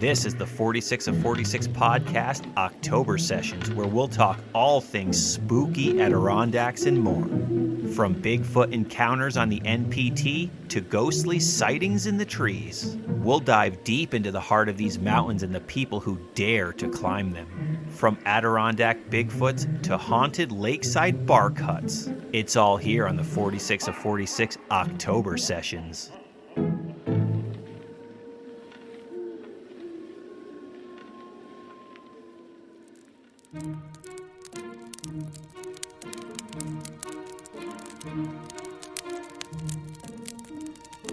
This is the 46 of 46 podcast October sessions, where we'll talk all things spooky Adirondacks and more. From Bigfoot encounters on the NPT to ghostly sightings in the trees. We'll dive deep into the heart of these mountains and the people who dare to climb them. From Adirondack Bigfoots to haunted lakeside bark huts. It's all here on the 46 of 46 October sessions.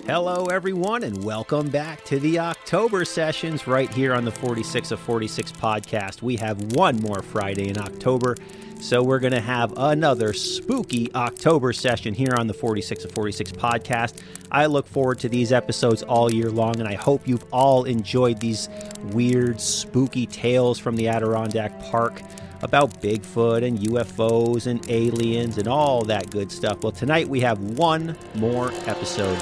Hello, everyone, and welcome back to the October sessions right here on the 46 of 46 podcast. We have one more Friday in October, so we're going to have another spooky October session here on the 46 of 46 podcast. I look forward to these episodes all year long, and I hope you've all enjoyed these weird, spooky tales from the Adirondack Park about Bigfoot and UFOs and aliens and all that good stuff. Well, tonight we have one more episode.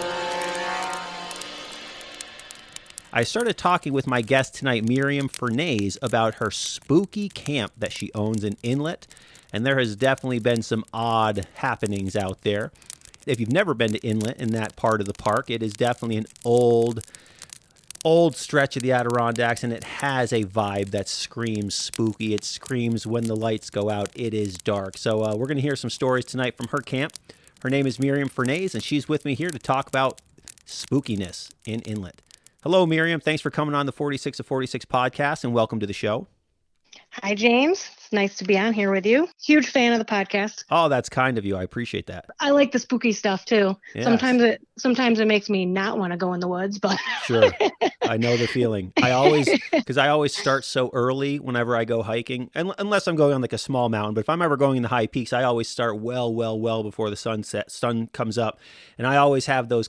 I started talking with my guest tonight, Miriam Fernaays, about her spooky camp that she owns in Inlet, and there has definitely been some odd happenings out there. If you've never been to Inlet in that part of the park, it is definitely an old stretch of the Adirondacks, and it has a vibe that screams spooky. It screams when the lights go out, it is dark. So we're going to hear some stories tonight from her camp. Her name is Miriam Fernaays, and she's with me here to talk about spookiness in Inlet. Hello, Miriam. Thanks for coming on the 46 of 46 podcast, and welcome to the show. Hi, James. It's nice to be on here with you. Huge fan of the podcast. Oh, that's kind of you. I appreciate that. I like the spooky stuff, too. Yes. Sometimes it makes me not want to go in the woods, but... Sure. I know the feeling. I always start so early whenever I go hiking, unless I'm going on like a small mountain. But if I'm ever going in the high peaks, I always start well before the sun comes up. And I always have those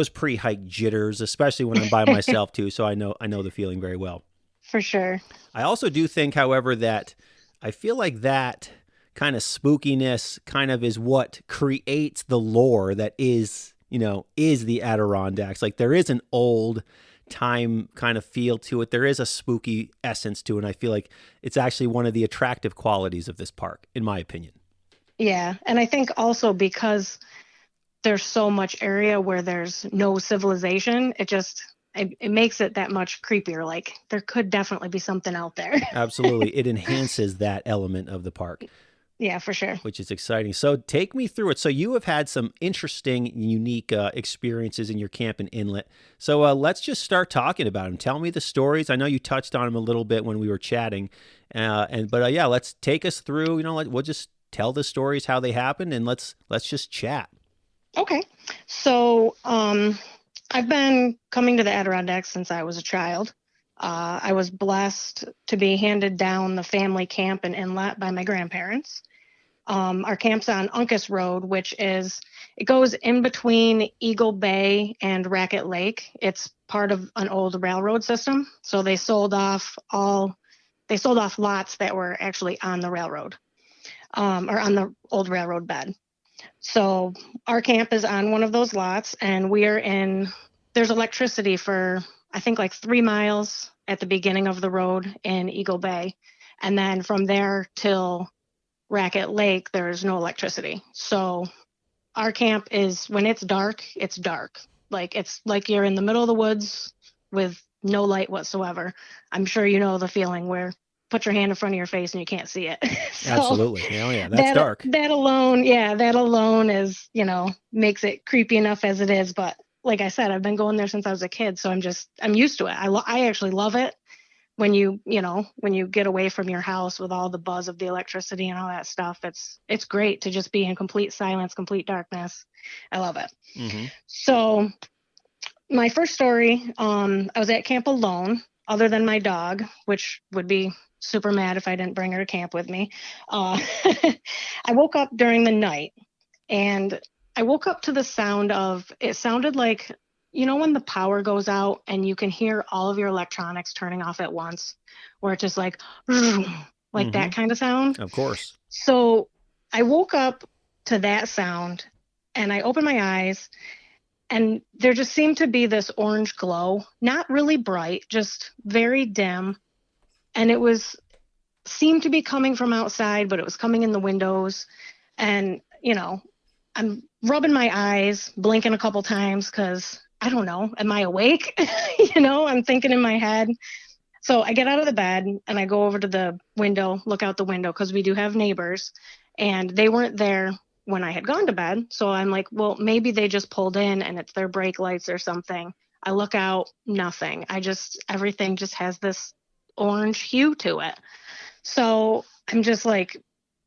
pre-hike jitters, especially when I'm by myself too. So I know the feeling very well. For sure. I also do think, however, that I feel like that kind of spookiness kind of is what creates the lore that is the Adirondacks. Like there is an old time kind of feel to it. There is a spooky essence to it. And I feel like it's actually one of the attractive qualities of this park, in my opinion. Yeah. And I think also because there's so much area where there's no civilization, it makes it that much creepier. Like there could definitely be something out there. Absolutely. It enhances that element of the park. Yeah, for sure. Which is exciting. So take me through it. So you have had some interesting, unique experiences in your camp in Inlet. So let's just start talking about them. Tell me the stories. I know you touched on them a little bit when we were chatting. But let's take us through, we'll just tell the stories, how they happened, and let's just chat. Okay. So I've been coming to the Adirondacks since I was a child. I was blessed to be handed down the family camp in Inlet by my grandparents. Our camp's on Uncas Road, it goes in between Eagle Bay and Racket Lake. It's part of an old railroad system. So they sold off lots that were actually on the railroad, or on the old railroad bed. So our camp is on one of those lots, and there's electricity for, I think, like 3 miles at the beginning of the road in Eagle Bay. And then from there till Racket Lake, there's no electricity. So our camp is, when it's dark, it's dark. Like it's like you're in the middle of the woods with no light whatsoever. I'm sure you know the feeling where put your hand in front of your face and you can't see it. So absolutely. Oh yeah, that's dark. That alone is, makes it creepy enough as it is. But like I said, I've been going there since I was a kid, so I'm used to it. I actually love it when you get away from your house with all the buzz of the electricity and all that stuff. It's great to just be in complete silence, complete darkness. I love it. Mm-hmm. So my first story, I was at camp alone, other than my dog, which would be super mad if I didn't bring her to camp with me. I woke up during the night, and I woke up to the sound of, it sounded like, when the power goes out and you can hear all of your electronics turning off at once, where it's just like mm-hmm. that kind of sound. Of course. So I woke up to that sound, and I opened my eyes, And there just seemed to be this orange glow, not really bright, just very dim. And it was seemed to be coming from outside, but it was coming in the windows. And, I'm rubbing my eyes, blinking a couple times because I don't know, am I awake? I'm thinking in my head. So I get out of the bed and I go over to the window, look out the window because we do have neighbors, and they weren't there when I had gone to bed. So I'm like, well, maybe they just pulled in and it's their brake lights or something. I look out, nothing. Everything just has this orange hue to it. So I'm just like,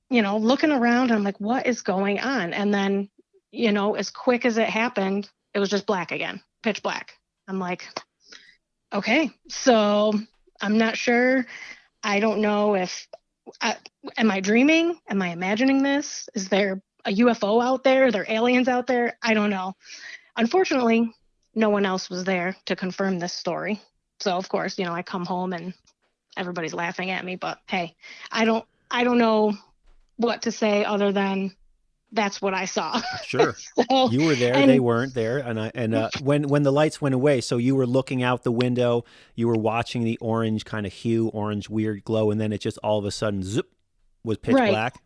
looking around. I'm like, what is going on? And then, as quick as it happened, it was just black again, pitch black. I'm like, okay, so I'm not sure. I don't know if, am I dreaming? Am I imagining this? Is there a UFO out there? Are there aliens out there? I don't know. Unfortunately, no one else was there to confirm this story. So of course, I come home and everybody's laughing at me, but hey, I don't know what to say other than that's what I saw. Sure. So, you were there, they weren't there. And when the lights went away, so you were looking out the window, you were watching the orange kind of hue, orange weird glow, and then it just all of a sudden, zip, was pitch black?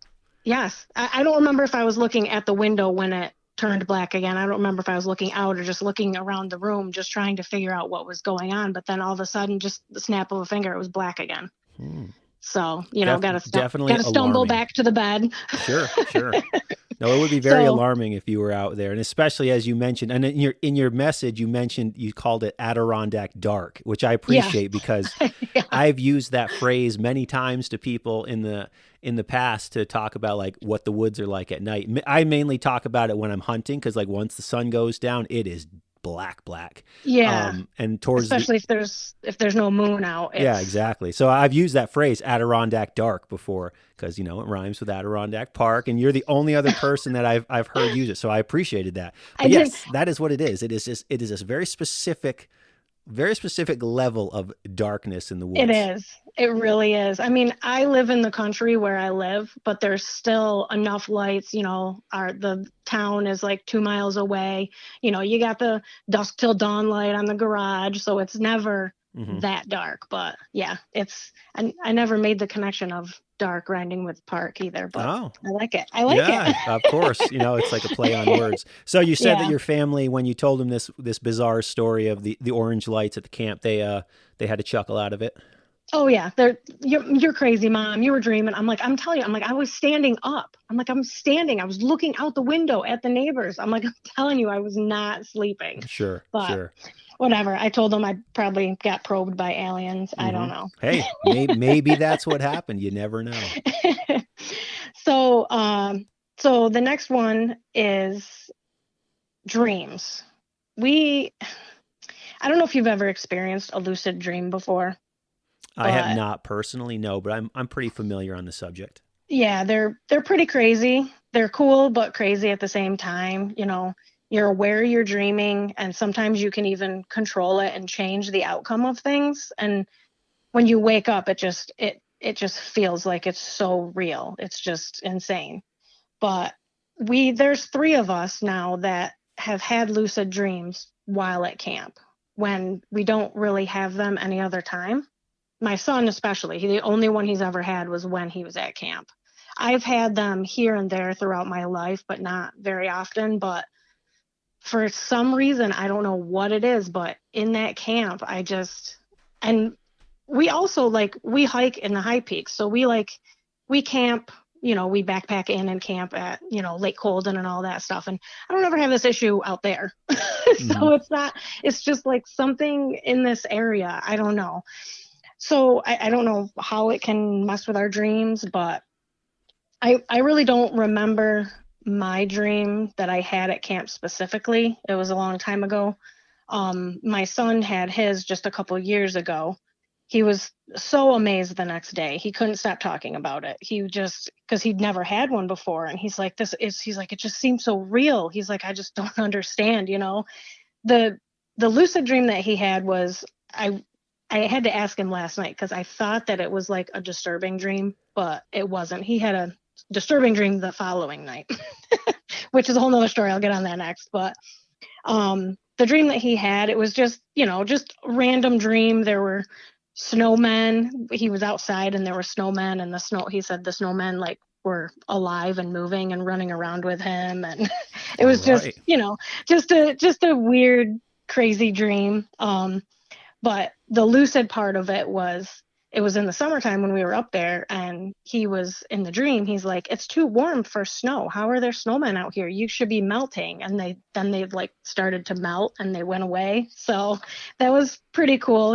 Yes. I don't remember if I was looking at the window when it turned black again. I don't remember if I was looking out or just looking around the room, just trying to figure out what was going on. But then all of a sudden, just the snap of a finger, it was black again. So, got to stumble back to the bed. Sure. No, it would be very alarming if you were out there. And especially as you mentioned, and in your message, you called it Adirondack Dark, which I appreciate because yeah. I've used that phrase many times to people in the past to talk about like what the woods are like at night. I mainly talk about it when I'm hunting because like once the sun goes down, it is black. Yeah. And especially if there's no moon out. Yeah, exactly. So I've used that phrase Adirondack Dark before because it rhymes with Adirondack Park, and you're the only other person that I've heard use it. So I appreciated that. But yes, that is what it is. It is this very specific level of darkness in the woods. It is. It really is. I mean, I live in the country where I live, but there's still enough lights. The town is like 2 miles away. You got the dusk till dawn light on the garage, so it's never that dark. But yeah, I never made the connection of dark rhyming with park either, but I like it. Yeah, of course. It's like a play on words. So you said that your family, when you told them this bizarre story of the orange lights at the camp, they had a chuckle out of it. Oh yeah, you're crazy, Mom. You were dreaming. I'm like, I'm telling you, I was standing up. I was looking out the window at the neighbors. I'm telling you, I was not sleeping. Sure. Whatever. I told them I probably got probed by aliens. I don't know. Hey, maybe that's what happened. You never know. So the next one is dreams. I don't know if you've ever experienced a lucid dream before. I have not personally, no, but I'm pretty familiar on the subject. Yeah, they're pretty crazy. They're cool, but crazy at the same time. You're aware you're dreaming, and sometimes you can even control it and change the outcome of things. And when you wake up, it just feels like it's so real. It's just insane. But there's 3 of us now that have had lucid dreams while at camp when we don't really have them any other time. My son especially, the only one he's ever had was when he was at camp. I've had them here and there throughout my life, but not very often. But for some reason, I don't know what it is, but in that camp, and we also we hike in the high peaks. So we camp, we backpack in and camp at, Lake Colden and all that stuff. And I don't ever have this issue out there. So it's just like something in this area. I don't know. So I don't know how it can mess with our dreams, but I really don't remember my dream that I had at camp specifically. It was a long time ago. My son had his just a couple years ago. He was so amazed the next day. He couldn't stop talking about it. Because he'd never had one before. And he's like, it just seems so real. He's like, I just don't understand, The lucid dream that he had was, I had to ask him last night because I thought that it was like a disturbing dream, but it wasn't. He had a disturbing dream the following night, which is a whole nother story. I'll get on that next. But The dream that he had, it was just, just a random dream. There were snowmen. He was outside and there were snowmen, and he said the snowmen like were alive and moving and running around with him. And it All was just, right. just a weird, crazy dream. But the lucid part of it was in the summertime when we were up there, and he was in the dream. He's like, it's too warm for snow. How are there snowmen out here? You should be melting. And they like started to melt and they went away. So that was pretty cool.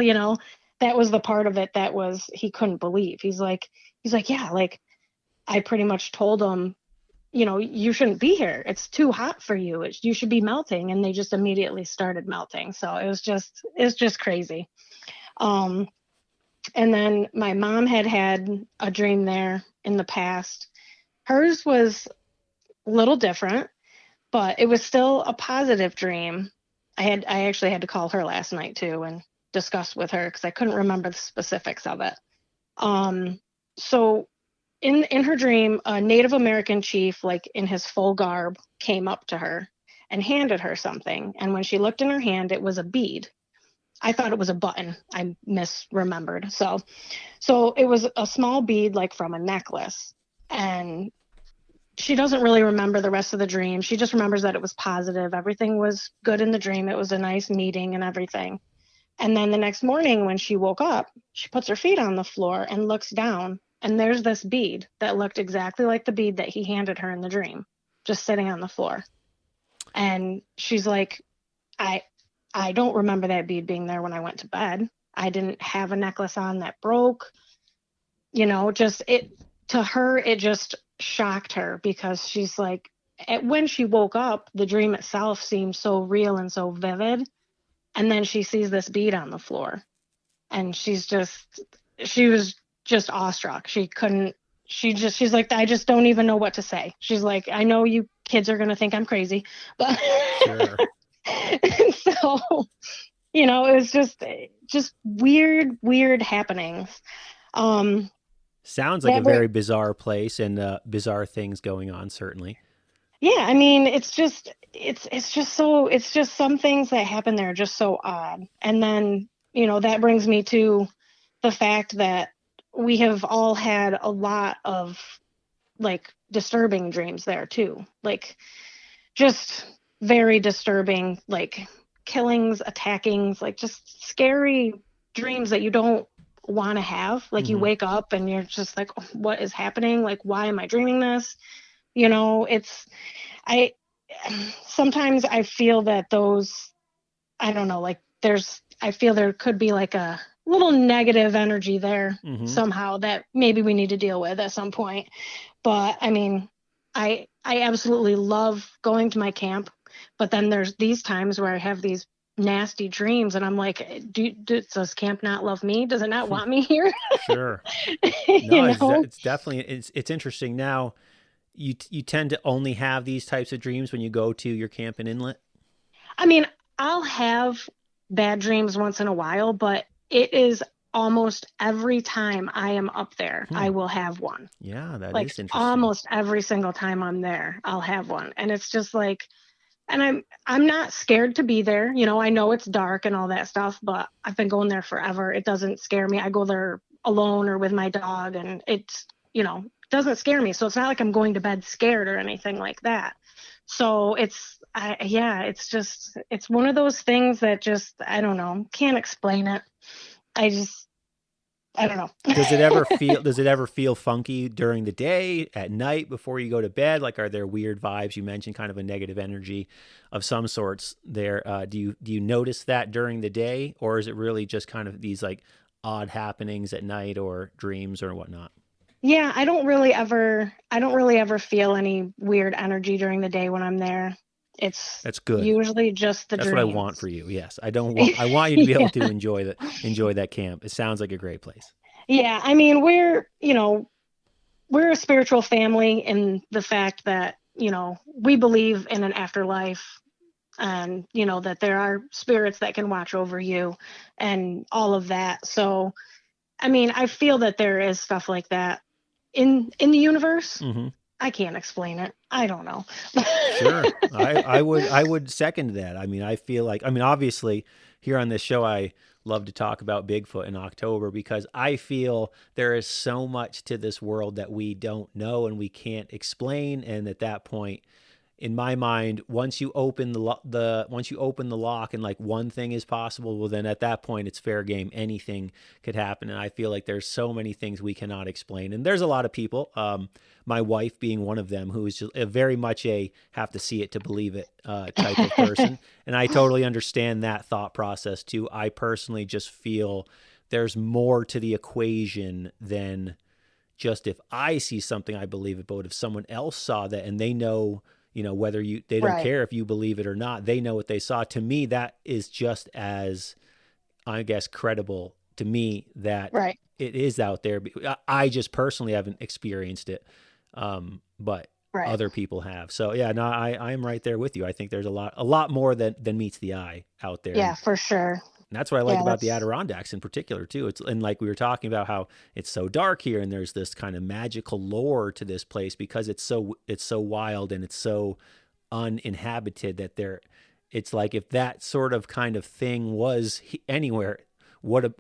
That was the part of it that he couldn't believe. He's like, yeah, like I pretty much told him, you shouldn't be here. It's too hot for you. You should be melting. And they just immediately started melting. So it's just crazy. And then my mom had a dream there in the past. Hers was a little different, but it was still a positive dream. I actually had to call her last night too and discuss with her because I couldn't remember the specifics of it. So in her dream, a Native American chief, like in his full garb, came up to her and handed her something. And when she looked in her hand, it was a bead. I thought it was a button. I misremembered. So it was a small bead, like from a necklace. And she doesn't really remember the rest of the dream. She just remembers that it was positive. Everything was good in the dream. It was a nice meeting and everything. And then the next morning when she woke up, she puts her feet on the floor and looks down. And there's this bead that looked exactly like the bead that he handed her in the dream, just sitting on the floor. And she's like, I don't remember that bead being there when I went to bed. I didn't have a necklace on that broke. To her, it just shocked her because she's like, when she woke up, the dream itself seemed so real and so vivid. And then she sees this bead on the floor and she was just awestruck. She's like, I just don't even know what to say. She's like, I know you kids are going to think I'm crazy, but Sure. so, it was just weird happenings. Sounds like a very bizarre place and bizarre things going on, certainly. Yeah, I mean, it's just some things that happen there are just so odd. And then, that brings me to the fact that we have all had a lot of like disturbing dreams there too. Like just very disturbing, like killings, attackings, like just scary dreams that you don't want to have. Like you wake up and you're just like, oh, what is happening? Like, why am I dreaming this? Sometimes I feel that I don't know, like I feel there could be like a little negative energy there somehow that maybe we need to deal with at some point. But I mean, I absolutely love going to my camp, but then there's these times where I have these nasty dreams and I'm like, does camp not love me? Does it not want me here? Sure. No, it's definitely, it's interesting. Now, you tend to only have these types of dreams when you go to your camp in Inlet? I mean, I'll have bad dreams once in a while, but it is almost every time I am up there, I will have one. Yeah, that like is interesting. almost every single time I'm there, I'll have one. And it's just like, and I'm not scared to be there. I know it's dark and all that stuff, but I've been going there forever. It doesn't scare me. I go there alone or with my dog and it's, doesn't scare me. So it's not like I'm going to bed scared or anything like that. So it's one of those things that just, I don't know, can't explain it. I don't know. Does it ever feel funky during the day, at night, before you go to bed? Like, are there weird vibes? You mentioned kind of a negative energy of some sorts there. Do you notice that during the day, or is it really just kind of these like odd happenings at night or dreams or whatnot? Yeah, I don't really ever feel any weird energy during the day when I'm there. That's good. Usually just the That's dreams. what I want for you. Yes, I want you to be able to enjoy that camp. It sounds like a great place. Yeah, I mean we're a spiritual family in the fact that we believe in an afterlife, and that there are spirits that can watch over you, and all of that. So, I mean, I feel that there is stuff like that in the universe. I can't explain it. I don't know. Sure. I would second that. I mean, I feel like, I mean, obviously here on this show I love to talk about Bigfoot in October because I feel there is so much to this world that we don't know and we can't explain, and at that point, in my mind, once you open once you open the lock and like one thing is possible, well then at that point it's fair game. Anything could happen, and I feel like there's so many things we cannot explain. And there's a lot of people, my wife being one of them, who is just a very much a have to see it to believe it type of person. And I totally understand that thought process too. I personally just feel there's more to the equation than just if I see something I believe it, but if someone else saw that and they know, whether they don't Right. care if you believe it or not, they know what they saw. To me, that is just as, I guess, credible to me that Right. it is out there. I just personally haven't experienced it, but Right. other people have. So yeah, no, I'm right there with you. I think there's a lot more than meets the eye out there. Yeah, for sure. And that's what I like Yeah, about the that's Adirondacks in particular too. It's, and like we were talking about how it's so dark here, and there's this kind of magical lore to this place because it's so wild and it's so uninhabited that it's like if that sort of kind of thing was anywhere,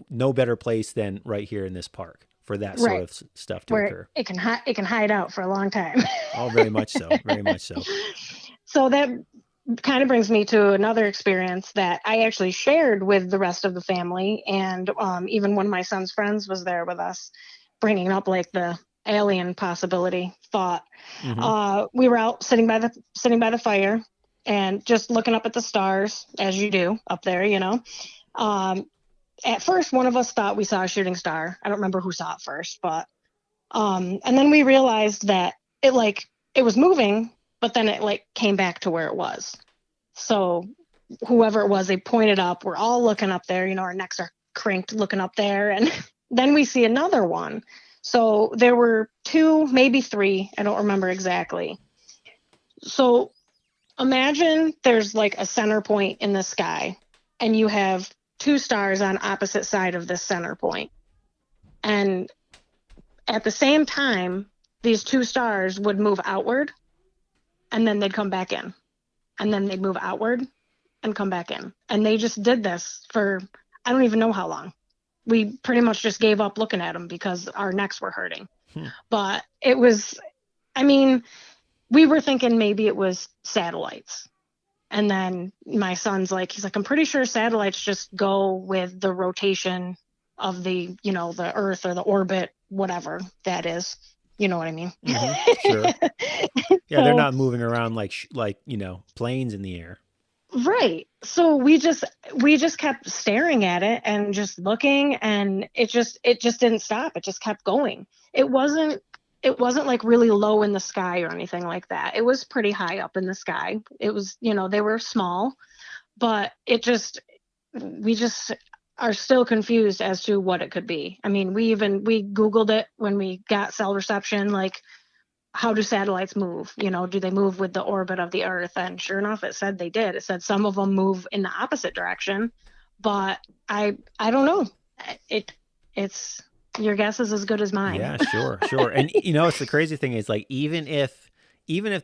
no better place than right here in this park for that sort right. of stuff to Where occur. it can hide out for a long time. Oh, very much so, very much so. So that kind of brings me to another experience that I actually shared with the rest of the family, and even one of my son's friends was there with us, bringing up like the alien possibility thought. Mm-hmm. We were out sitting by the fire and just looking up at the stars as you do up there, At first, one of us thought we saw a shooting star. I don't remember who saw it first, but and then we realized that it was moving, but then it like came back to where it was. So whoever it was, they pointed up. We're all looking up there, our necks are cranked looking up there, and then we see another one. So there were two, maybe three, I don't remember exactly. So imagine there's like a center point in the sky, and you have two stars on opposite side of this center point. And at the same time, these two stars would move outward, and then they'd come back in. And then they'd move outward and come back in. And they just did this for, I don't even know how long. We pretty much just gave up looking at them because our necks were hurting. But it was, I mean, we were thinking maybe it was satellites. And then my son's like, he's like, I'm pretty sure satellites just go with the rotation of the Earth or the orbit, whatever that is. You know what I mean? Mm-hmm. Sure. Yeah, they're not moving around like planes in the air. Right. So we just kept staring at it and just looking, and it just didn't stop. It just kept going. It wasn't like really low in the sky or anything like that. It was pretty high up in the sky. It was, they were small, but we just are still confused as to what it could be. I mean, we Googled it when we got cell reception, like, how do satellites move? Do they move with the orbit of the Earth? And sure enough, it said they did. It said some of them move in the opposite direction, but I don't know. It's your guess is as good as mine. Yeah, sure. And it's the crazy thing is like even if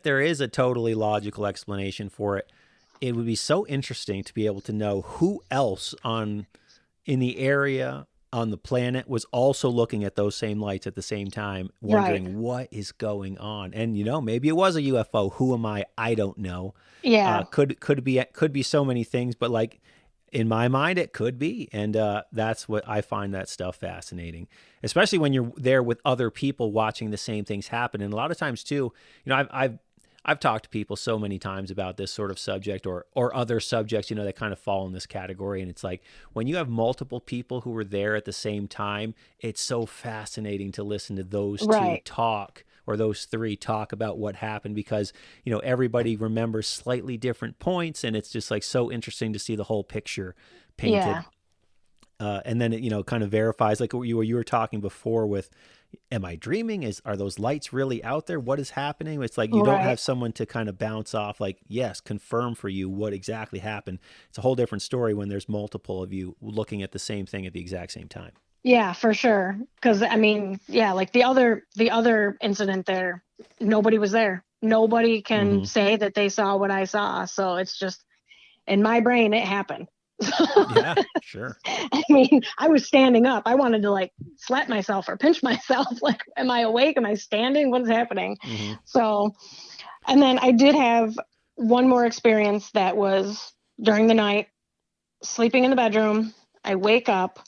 there is a totally logical explanation for it, it would be so interesting to be able to know who else in the area on the planet was also looking at those same lights at the same time, wondering what is going on. And maybe it was a UFO. Who am I? I don't know. Yeah. Could be so many things, but like in my mind, it could be. And that's what I find that stuff fascinating, especially when you're there with other people watching the same things happen. And a lot of times too, I've talked to people so many times about this sort of subject or other subjects, that kind of fall in this category. And it's like when you have multiple people who were there at the same time, it's so fascinating to listen to those two talk, or those three talk about what happened, because, everybody remembers slightly different points, and it's just like so interesting to see the whole picture painted. Yeah. And then it, kind of verifies, like what you were talking before with, am I dreaming? Are those lights really out there? What is happening? It's like you don't have someone to kind of bounce off, like, yes, confirm for you what exactly happened. It's a whole different story when there's multiple of you looking at the same thing at the exact same time. Yeah, for sure. Because I mean, yeah, like the other incident there, nobody was there. Nobody can Hmm. say that they saw what I saw. So it's just in my brain, it happened. Yeah, sure. I mean, I was standing up. I wanted to like slap myself or pinch myself. Like, am I awake? Am I standing? What's happening? Hmm. So, and then I did have one more experience that was during the night, sleeping in the bedroom. I wake up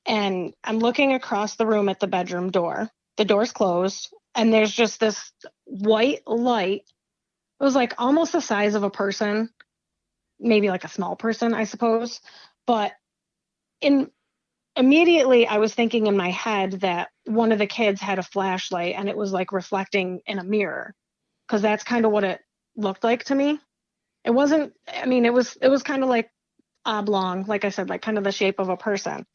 and I'm looking across the room at the bedroom door. The door's closed, and there's just this white light. It was like almost the size of a person, maybe like a small person, I suppose. But in immediately, I was thinking in my head that one of the kids had a flashlight and it was like reflecting in a mirror, because that's kind of what it looked like to me. It wasn't, I mean, it was kind of like oblong, like I said, like kind of the shape of a person.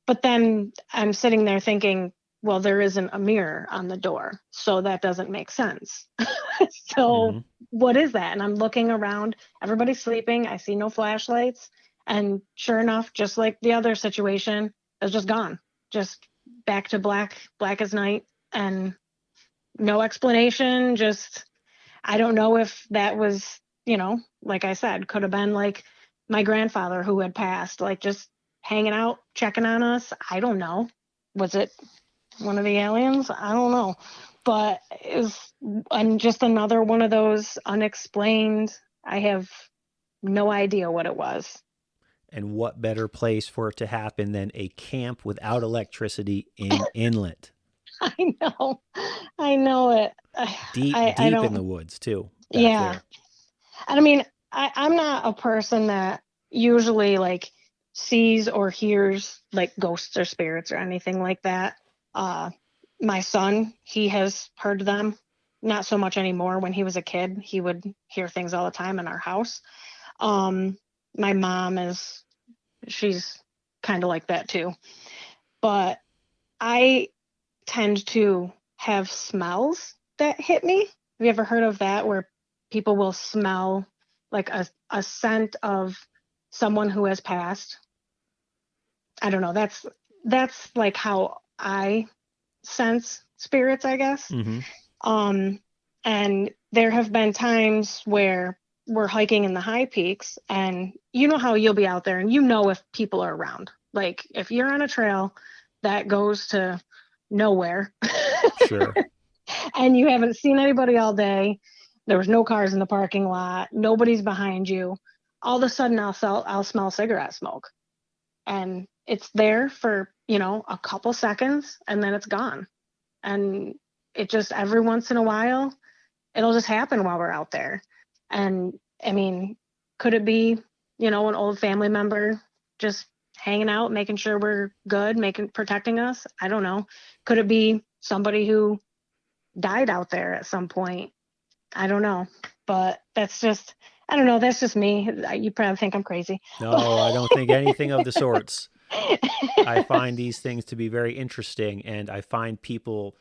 But then I'm sitting there thinking, well, there isn't a mirror on the door, so that doesn't make sense. So Hmm. what is that? And I'm looking around, everybody's sleeping, I see no flashlights, and sure enough, just like the other situation, it's just gone. Just back to black, black as night, and no explanation. Just I don't know if that was, like I said, could have been like my grandfather who had passed, like just hanging out, checking on us. I don't know. Was it one of the aliens? I don't know. But it was just another one of those unexplained. I have no idea what it was. And what better place for it to happen than a camp without electricity in Inlet? I know. I know it. Deep, I deep in the don't. woods, too, back Yeah. there. And I mean, I'm not a person that usually like sees or hears like ghosts or spirits or anything like that. Uh, my son, he has heard them, not so much anymore. When he was a kid, he would hear things all the time in our house. Um, my mom she's kind of like that too. But I tend to have smells that hit me. Have you ever heard of that where people will smell like a scent of someone who has passed? I don't know. That's like how I sense spirits, I guess. Hmm. Um, and there have been times where we're hiking in the high peaks, and you know how you'll be out there and you know if people are around. Like if you're on a trail that goes to nowhere Sure. and you haven't seen anybody all day, there was no cars in the parking lot, nobody's behind you, all of a sudden I'll smell cigarette smoke. And it's there for, a couple seconds and then it's gone. And it just every once in a while, it'll just happen while we're out there. And I mean, could it be, an old family member just hanging out, making sure we're good, protecting us? I don't know. Could it be somebody who died out there at some point? I don't know. But I don't know. That's just me. You probably think I'm crazy. No, I don't think anything of the sorts. I find these things to be very interesting, and I find people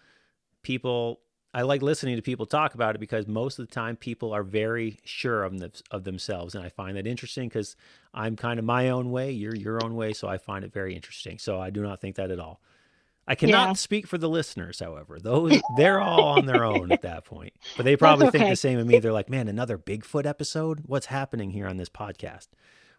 I like listening to people talk about it because most of the time people are very sure of themselves, and I find that interesting because I'm kind of my own way, you're your own way, so I find it very interesting. So I do not think that at all. I Yeah, cannot speak for the listeners, however. Those they're all on their own at that point. But they that's probably think the okay. same of me. They're like, "Man, another Bigfoot episode? What's happening here on this podcast?"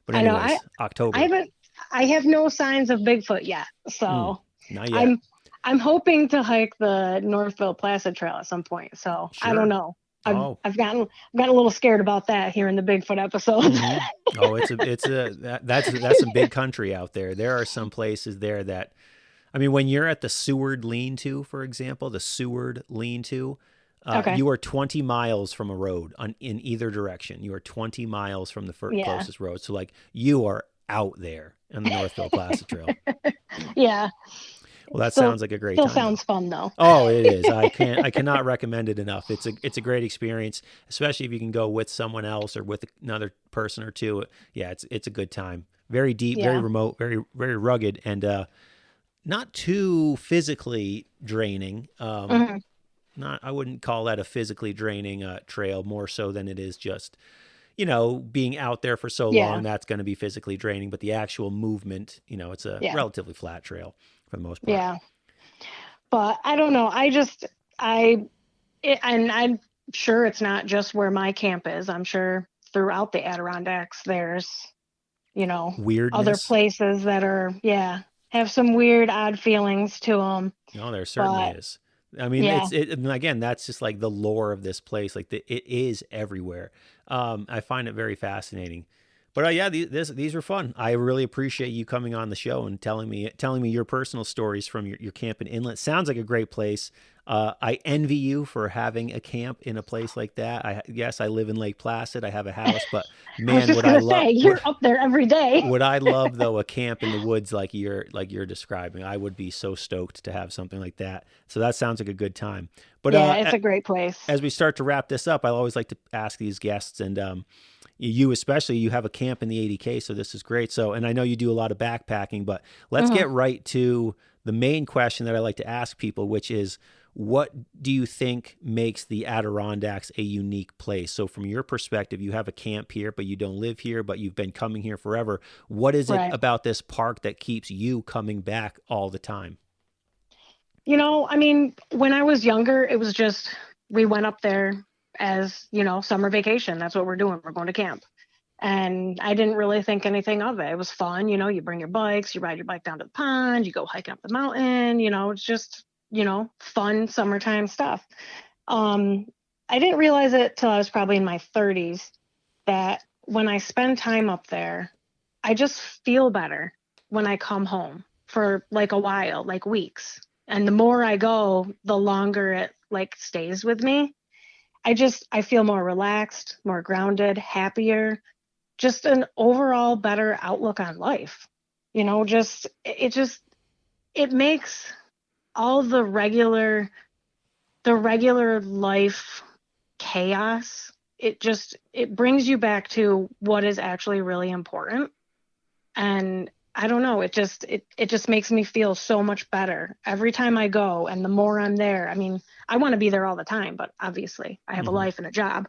But I know. I anyways, I October. haven't I have no signs of Bigfoot yet. Mm, So not yet. I'm I'm hoping to hike the Northville-Placid Trail at some point. So I don't Sure. know. I've Oh. I've gotten a little scared about that here in the Bigfoot episodes. Hmm. Oh, that's some big country out there. There are some places there that, I mean, when you're at the Seward Lean-To, for example, the Seward Lean-To, Okay. you are 20 miles from a road in either direction. You are 20 miles from the Yeah. closest road. So, like, you are out there on the Northville Placid Trail. Yeah. Well, that Still sounds like a great still time, though. sounds fun though. Oh, it is. I cannot recommend it enough. It's a great experience, especially if you can go with someone else or with another person or two. Yeah, it's a good time. Very deep, very Yeah. remote, very very rugged, and not too physically draining. Hmm. Not I wouldn't call that a physically draining trail. More so than it is just being out there for so Yeah. long, that's going to be physically draining. But the actual movement, it's a Yeah. relatively flat trail for the most part. Yeah. But I don't know. And I'm sure it's not just where my camp is. I'm sure throughout the Adirondacks, there's, other Weirdness. places that are, have some weird, odd feelings to them. No, there certainly is. I mean, Yeah. and again, that's just like the lore of this place. Like it is everywhere. I find it very fascinating. But yeah, these were fun. I really appreciate you coming on the show and telling me your personal stories from your camp in Inlet. Sounds like a great place. I envy you for having a camp in a place like that. Yes, I live in Lake Placid. I have a house, but man, You're up there every day. Would I love though a camp in the woods like you're describing? I would be so stoked to have something like that. So that sounds like a good time. But yeah, it's a great place. As we start to wrap this up, I always like to ask these guests, and you especially, you have a camp in the 80K, so this is great. So, and I know you do a lot of backpacking, but let's get right to the main question that I like to ask people, which is, what do you think makes the Adirondacks a unique place? So from your perspective, you have a camp here, but you don't live here, but you've been coming here forever. What is it about this park that keeps you coming back all the time? I mean, when I was younger, it was just, we went up there as, summer vacation. That's what we're doing. We're going to camp. And I didn't really think anything of it. It was fun. You bring your bikes, you ride your bike down to the pond, you go hiking up the mountain, it's just, fun summertime stuff. I didn't realize it till I was probably in my 30s that when I spend time up there, I just feel better when I come home for like a while, like weeks. And the more I go, the longer it like stays with me. I feel more relaxed, more grounded, happier, just an overall better outlook on life. It makes all the regular life chaos. It brings you back to what is actually really important. And I don't know, it just makes me feel so much better every time I go. And the more I'm there, I mean, I want to be there all the time, but obviously I have a life and a job.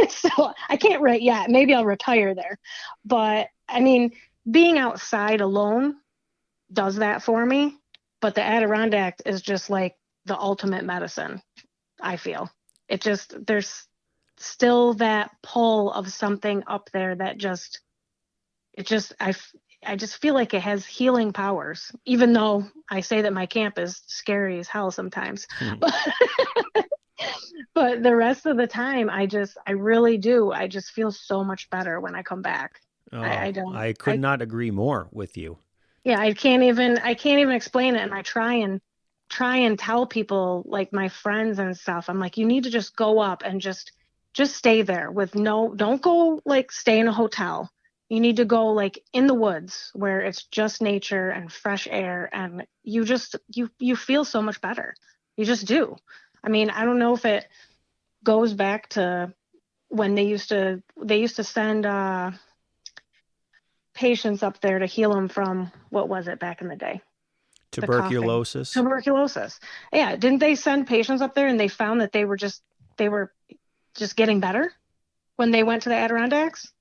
So I can't right yet. Maybe I'll retire there. But I mean, being outside alone does that for me. But the Adirondack is just like the ultimate medicine, I feel. There's still that pull of something up there that I just feel like it has healing powers, even though I say that my camp is scary as hell sometimes. But the rest of the time, I really do. I just feel so much better when I come back. Oh, I could not agree more with you. Yeah, I can't even explain it. And I try and tell people, like my friends and stuff, I'm like, you need to just go up and just stay there don't go like stay in a hotel. You need to go like in the woods where it's just nature and fresh air, and you feel so much better. You just do. I mean, I don't know if it goes back to when they used to send patients up there to heal them from, what was it back in the day? Tuberculosis. Yeah. Didn't they send patients up there and they found that they were just getting better when they went to the Adirondacks?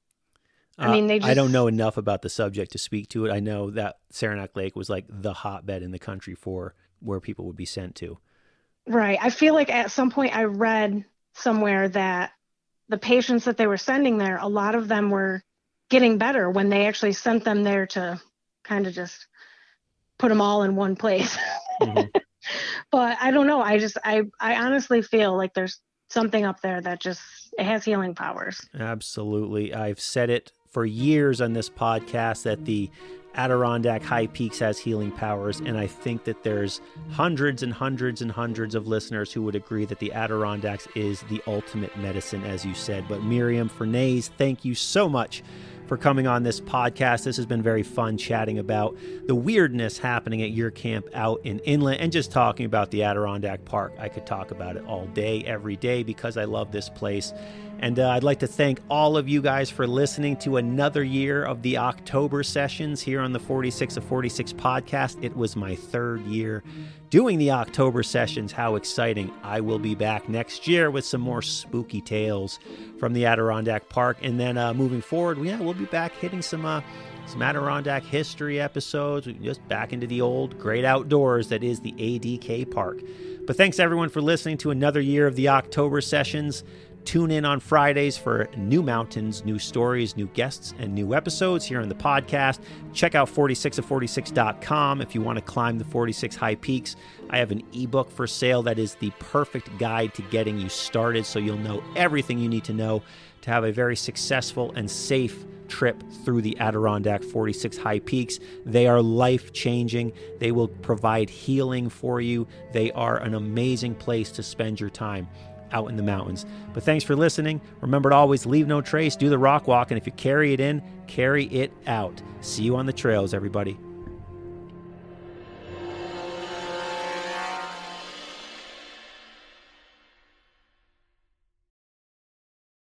I mean, I don't know enough about the subject to speak to it. I know that Saranac Lake was like the hotbed in the country for where people would be sent to. Right. I feel like at some point I read somewhere that the patients that they were sending there, a lot of them were getting better when they actually sent them there to kind of just put them all in one place. But I don't know. I honestly feel like there's something up there that it has healing powers. Absolutely. I've said it for years on this podcast that the Adirondack High Peaks has healing powers, and I think that there's hundreds and hundreds and hundreds of listeners who would agree that the Adirondacks is the ultimate medicine, as you said. But Miriam Fernaays, thank you so much for coming on this podcast. This has been very fun chatting about the weirdness happening at your camp out in Inlet and just talking about the Adirondack Park. I could talk about it all day, every day, because I love this place. And I'd like to thank all of you guys for listening to another year of the October sessions here on the 46 of 46 podcast. It was my third year doing the October sessions. How exciting. I will be back next year with some more spooky tales from the Adirondack Park. And then moving forward, we'll be back hitting some Adirondack history episodes, just back into the old great outdoors that is the ADK Park. But thanks everyone for listening to another year of the October sessions. Tune in on Fridays for new mountains, new stories, new guests, and new episodes here on the podcast. Check out 46of46.com if you want to climb the 46 high peaks. I have an ebook for sale that is the perfect guide to getting you started, so you'll know everything you need to know to have a very successful and safe trip through the Adirondack 46 high peaks. They are life-changing. They will provide healing for you. They are an amazing place to spend your time out in the mountains. But thanks for listening. Remember to always leave no trace, do the rock walk, and if you carry it in, carry it out. See you on the trails, everybody.